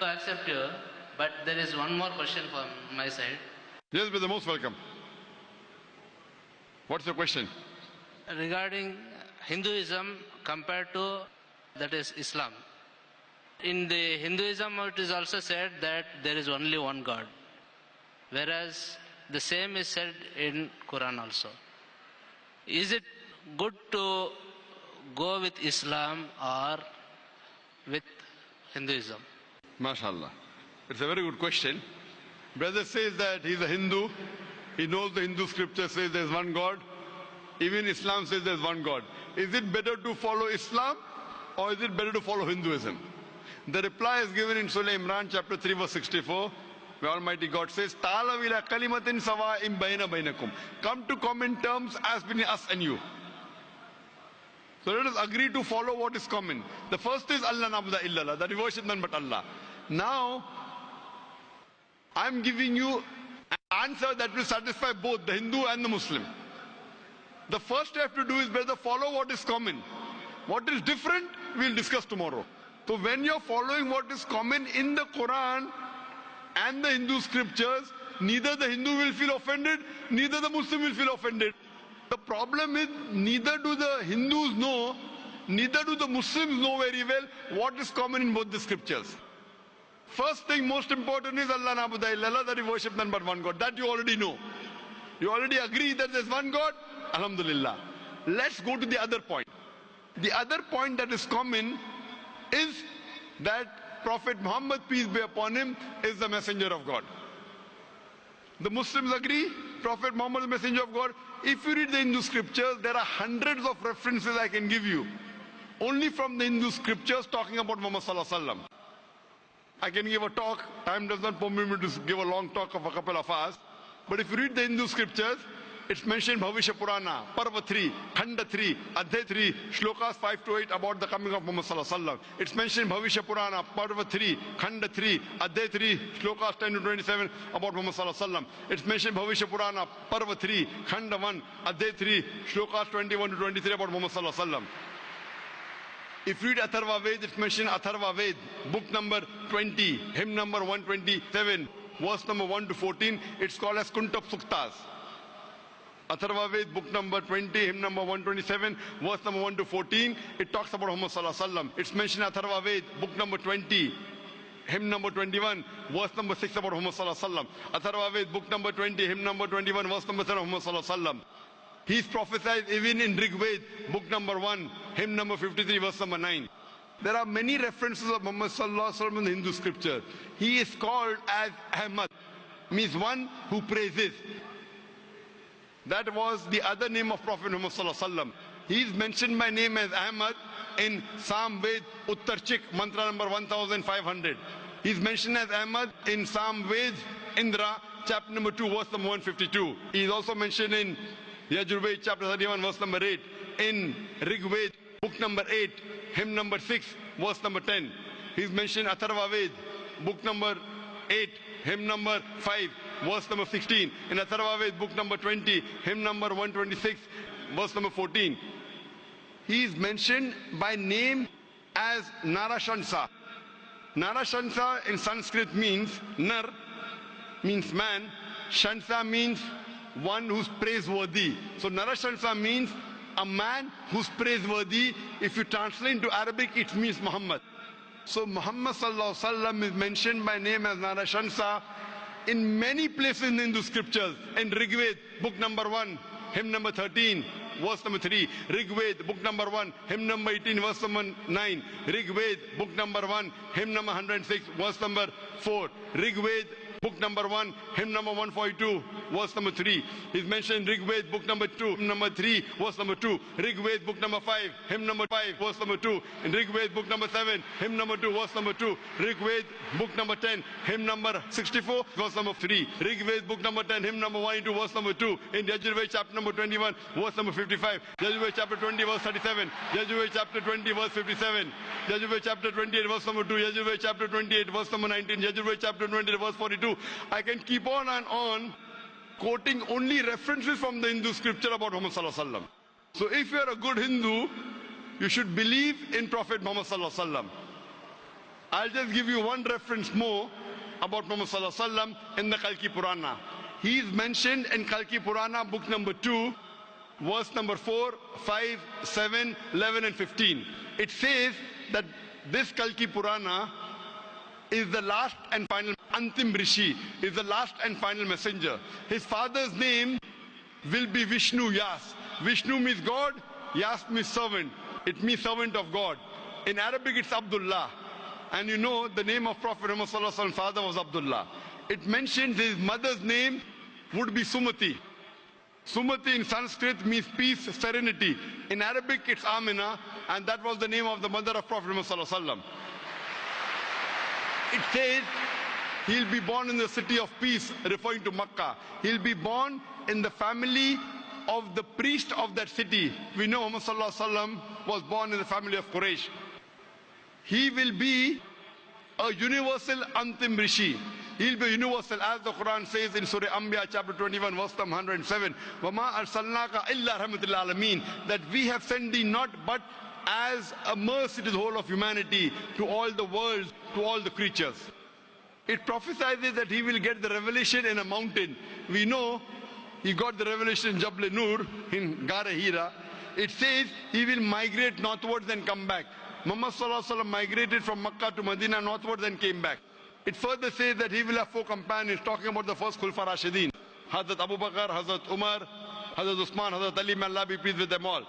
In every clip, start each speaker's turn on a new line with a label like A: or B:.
A: to accept you, but there is one more question from my side.
B: Yes, brother, most welcome. What's the question?
A: Regarding Hinduism compared to, that is, Islam. In the Hinduism, it is also said that there is only one God, whereas the same is said in Quran also. Is it good to go with Islam or with Hinduism?
B: MashaAllah. It's a very good question. Brother says that he's a Hindu. He knows the Hindu scripture says there's one God. Even Islam says there's one God. Is it better to follow Islam or is it better to follow Hinduism? The reply is given in Surah Imran chapter 3 verse 64. Where Almighty God says, "Ta'alaw ila kalimatin sawa'in bayna bainakum." Come to common terms as between us and you. So let us agree to follow what is common. The first is Allah na'budu illallah, that we worship none but Allah. Now, I'm giving you an answer that will satisfy both the Hindu and the Muslim. The first you have to do is better follow what is common. What is different, we'll discuss tomorrow. So when you're following what is common in the Quran and the Hindu scriptures, neither the Hindu will feel offended, neither the Muslim will feel offended. The problem is, neither do the Hindus know, neither do the Muslims know very well what is common in both the scriptures. First thing, most important is Allah na'budu illallah, that we worship none but one God. That you already know. You already agree that there's one God. Alhamdulillah. Let's go to the other point. The other point that is common is that Prophet Muhammad, peace be upon him, is the messenger of God. The Muslims agree Prophet Muhammad is the messenger of God. If you read the Hindu scriptures, there are hundreds of references I can give you only from the Hindu scriptures talking about Muhammad sallallahu alaihi wasallam. I can give a talk. Time does not permit me to give a long talk of a couple of hours. But if you read the Hindu scriptures, it's mentioned Bhavishya Purana, Parva 3, Khanda 3, Adhyay 3, Shlokas 5 to 8 about the coming of Muhammad sallallahu alaihi wasallam. It's mentioned Bhavishya Purana, Parva 3, Khanda 3, Adhyay 3, Shlokas 10 to 27 about Muhammad sallallahu alaihi wasallam. It's mentioned Bhavishya Purana, Parva 3, Khanda 1, Adhyay 3, Shlokas 21 to 23 about Muhammad sallallahu alaihi wasallam. If you read Atharva Ved, it's mentioned Atharva Ved, book number 20, hymn number 127, verse number 1 to 14. It's called as Kuntap Suktas. Atharva Ved, book number 20, hymn number 127, verse number 1 to 14. It talks about Muhammad sallallahu alaihi wasallam. It's mentioned Atharva Ved, book number 20, hymn number 21, verse number 6 about Muhammad sallallahu alaihi wasallam. Atharva Ved, book number 20, hymn number 21, verse number 7 of Muhammad sallallahu alaihi wasallam. He's prophesied even in Rig Ved, book number 1, hymn number 53, verse number 9. There are many references of Muhammad sallallahu alaihi wasallam in the Hindu scripture. He is called as Ahmad, means one who praises. That was the other name of Prophet Muhammad sallallahu alaihi wasallam. He is mentioned by name as Ahmad in Sam Ved Uttarchik, mantra number 1500. He is mentioned as Ahmad in Sam Ved Indra, chapter number 2, verse number 152. He is also mentioned in Yajurved, chapter 31, verse number 8. In Rigved, book number 8, hymn number 6, verse number 10. He is mentioned Atharva Ved, book number 8, hymn number 5, verse number 16. In Atharva Ved, book number 20, hymn number 126, verse number 14. He is mentioned by name as Narashansa. Narashansa in Sanskrit means Nar, means man. Shansa means one who's praiseworthy. So Narashansa means a man who's praiseworthy. If you translate into Arabic, it means Muhammad. So Muhammad sallallahu alaihi wasallam is mentioned by name as Narashansa in many places in Hindu scriptures. In Rigved, book number 1, hymn number 13, verse number 3. Rigved, book number 1, hymn number 18, verse number 9. Rigved, book number 1, hymn number 106, verse number 4. Rigved, book number 1, hymn number 142, verse number 3. He's mentioned Rigved, book number 2, hymn number 3, verse number 2. Rigved, book number 5, hymn number 5, verse number 2. In Rigved, book number 7, hymn number 2, verse number 2. Rigved, book number 10, hymn number 64, verse number 3. Rigved, book number 10, hymn number 182, verse number 2. In Yajurved, chapter number 21, verse number 55. Yajurved, chapter 20, verse 37. Yajurved, chapter 20, verse 57. Yajurved, chapter 28, verse number 2. Yajurved, chapter 28, verse number 19. Yajurved, chapter 20, verse 42. I can keep on and on quoting only references from the Hindu scripture about Muhammad sallallahu alaihi wasallam. So if you are a good Hindu, you should believe in Prophet Muhammad sallallahu alaihi wasallam. I'll just give you one reference more about Muhammad Sallallahu Alaihi Wasallam in the Kalki Purana. He is mentioned in Kalki Purana, book number 2, verse number 4, 5, 7, 11 and 15. It says that this Kalki Purana is the last and final, Antim Rishi, is the last and final messenger. His father's name will be Vishnu Yas. Vishnu means God, Yas means servant. It means servant of God. In Arabic it's Abdullah. And you know the name of Prophet Muhammad Sallallahu Alaihi Wasallam's father was Abdullah. It mentions his mother's name would be Sumati. Sumati in Sanskrit means peace, serenity. In Arabic it's Amina, and that was the name of the mother of Prophet Muhammad Sallallahu Alaihi Wasallam. It says he'll be born in the city of peace, referring to Makkah. He'll be born in the family of the priest of that city. We know Muhammad Sallallahu Alaihi Wasallam was born in the family of Quraysh. He will be a universal Antim Rishi. He'll be universal, as the Quran says in Surah Anbiya chapter 21 verse 107. وَمَا أَرْسَلْنَاكَ إِلَّا رَحْمَةً لِلْعَالَمِينَ. That we have sent thee not but as a mercy to the whole of humanity, to all the worlds, to all the creatures. It prophesies that he will get the revelation in a mountain. We know he got the revelation in Jabal Nur, in Gara Hira. It says he will migrate northwards and come back. Muhammad Sallallahu Alaihi Wasallam migrated from Makkah to Medina northwards and came back. It further says that he will have 4 companions, talking about the first Khulfa Rashidin. Hazrat Abu Bakr, Hazrat Umar, Hazrat Usman, Hazrat Ali, may Allah be pleased with them all.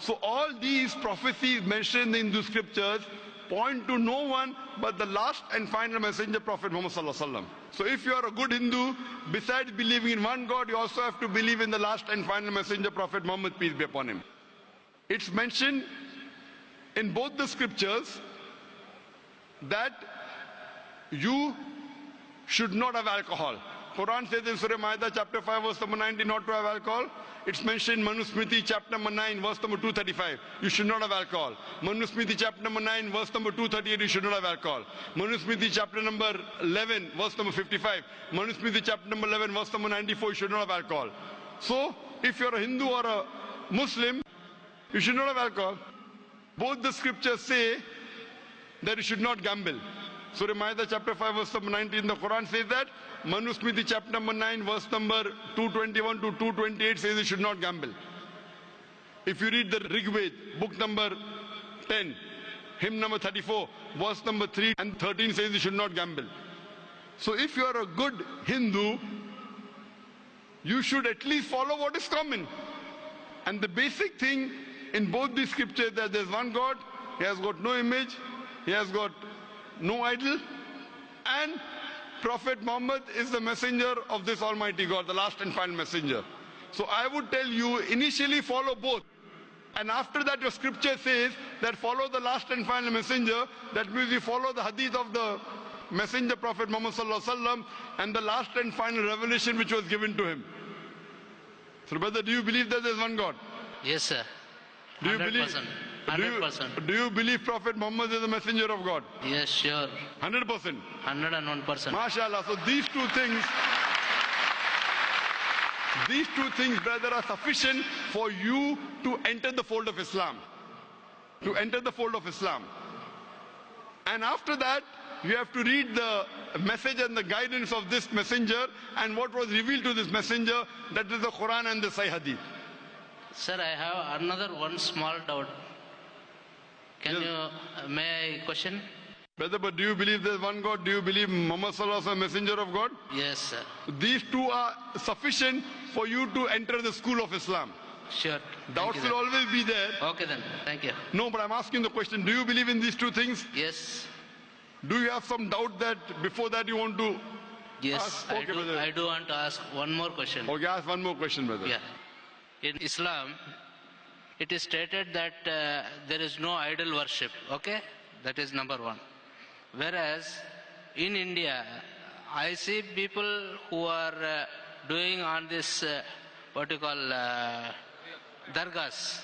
B: So all these prophecies mentioned in the scriptures point to no one but the last and final messenger, Prophet Muhammad Sallallahu Alaihi Wasallam. So if you are a good Hindu, besides believing in one God, you also have to believe in the last and final messenger, Prophet Muhammad, peace be upon him. It's mentioned in both the scriptures that you should not have alcohol. Quran says in Surah Ma'idah chapter 5 verse number 19 not to have alcohol. It's mentioned in Manusmriti chapter number 9 verse number 235. You should not have alcohol. Manusmriti chapter number 9 verse number 238. You should not have alcohol. Manusmriti chapter number 11 verse number 55. Manusmriti chapter number 11 verse number 94. You should not have alcohol. So if you're a Hindu or a Muslim, you should not have alcohol. Both the scriptures say that you should not gamble. Surah Ma'idah chapter 5 verse number 19, the Quran says that. Manusmriti chapter number 9 verse number 221 to 228 says you should not gamble. If you read the Rig Veda, book number 10, hymn number 34, verse number 3 and 13 says you should not gamble. So if you are a good Hindu, you should at least follow what is common. And the basic thing in both these scriptures that there is one God, he has got no image, he has got no idol, and Prophet Muhammad is the messenger of this Almighty God, the last and final messenger. So I would tell you, initially follow both. And after that your scripture says that follow the last and final messenger. That means you follow the hadith of the messenger Prophet Muhammad Sallallahu Alaihi Wasallam and the last and final revelation which was given to him. So brother, do you believe that there is one God?
A: Yes, sir. 100%.
B: Do you believe?
A: 100%.
B: Do you believe Prophet Muhammad is the messenger of God?
A: Yes, sure.
B: 100%.
A: 101%.
B: MashaAllah. So these two things, brother, are sufficient for you to enter the fold of Islam. To enter the fold of Islam. And after that, you have to read the message and the guidance of this messenger and what was revealed to this messenger, that is the Quran and the Sahih Hadith.
A: Sir, I have another one small doubt. Can may I question?
B: Brother, but do you believe there is one God? Do you believe Muhammad Sallallahu Alaihi Wasallam, messenger of God?
A: Yes, sir.
B: These two are sufficient for you to enter the school of Islam.
A: Sure.
B: Doubts will always be there.
A: Okay then, thank you.
B: No, but I'm asking the question, do you believe in these two things?
A: Yes.
B: Do you have some doubt that before that you want to
A: Yes,
B: ask? Okay,
A: I do want to ask one more question.
B: Okay, ask one more question, brother.
A: Yeah. In Islam, it is stated that there is no idol worship, okay? That is number one. Whereas in India, I see people who are doing on this, what you call, dargahs,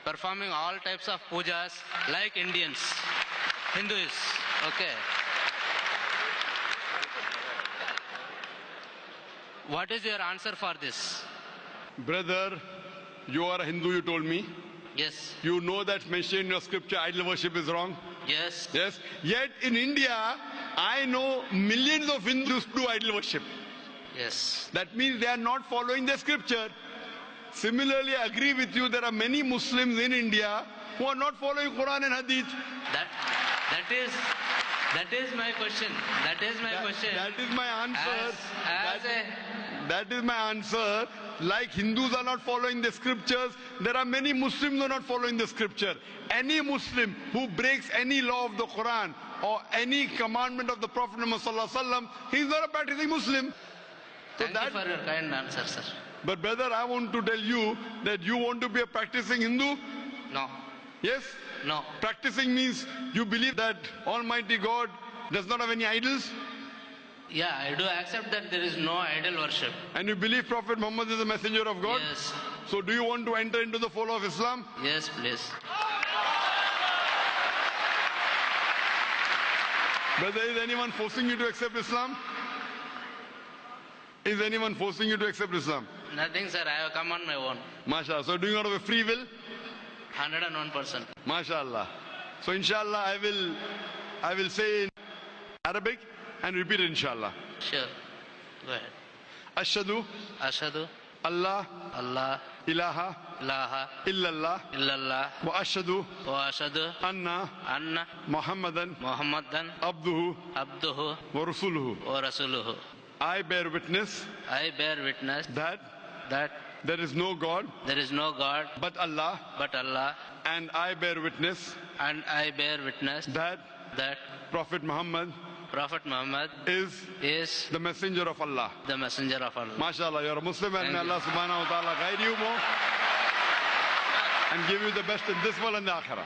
A: performing all types of pujas like Indians, Hindus, okay? What is your answer for this?
B: Brother, you are a Hindu, you told me.
A: Yes.
B: You know that's mentioned in your scripture, idol worship is wrong.
A: Yes.
B: Yes. Yet in India, I know millions of Hindus do idol worship.
A: Yes.
B: That means they are not following the scripture. Similarly, I agree with you, there are many Muslims in India who are not following Quran and Hadith.
A: That is my question. That is my question.
B: That is my answer.
A: That
B: is my answer. Like Hindus are not following the scriptures, there are many Muslims who are not following the scripture. Any Muslim who breaks any law of the Quran or any commandment of the Prophet Muhammad sallallahu alaihi wasallam, he is not a practicing Muslim.
A: Thank you for your kind answer, sir.
B: But brother, I want to tell you that you want to be a practicing Hindu?
A: No.
B: Yes?
A: No.
B: Practicing means you believe that Almighty God does not have any idols?
A: Yeah, I do accept that there is no idol worship.
B: And you believe Prophet Muhammad is a messenger of God?
A: Yes.
B: So do you want to enter into the fold of Islam?
A: Yes, please.
B: Brother, is anyone forcing you to accept Islam? Is anyone forcing you to accept Islam?
A: Nothing, sir. I have come on my own.
B: MashaAllah. So doing out of a free will?
A: 101%.
B: MashaAllah. So inshallah I will say in Arabic and repeat it inshallah.
A: Sure. Go ahead.
B: Ashhadu
A: Ashhadu
B: Allah
A: Allah
B: ilaha
A: ilaha
B: illallah
A: illallah
B: wa ashhadu
A: wa ashhadu
B: anna Muhammadan
A: abduhu
B: wa rasuluhu.
A: wa rasuluhu.
B: I bear witness that there is no God but Allah, and I bear witness that Prophet Muhammad is the messenger of Allah. MashaAllah, you're a Muslim, and may Allah subhanahu wa ta'ala guide you more and give you the best in this world and the akhirah.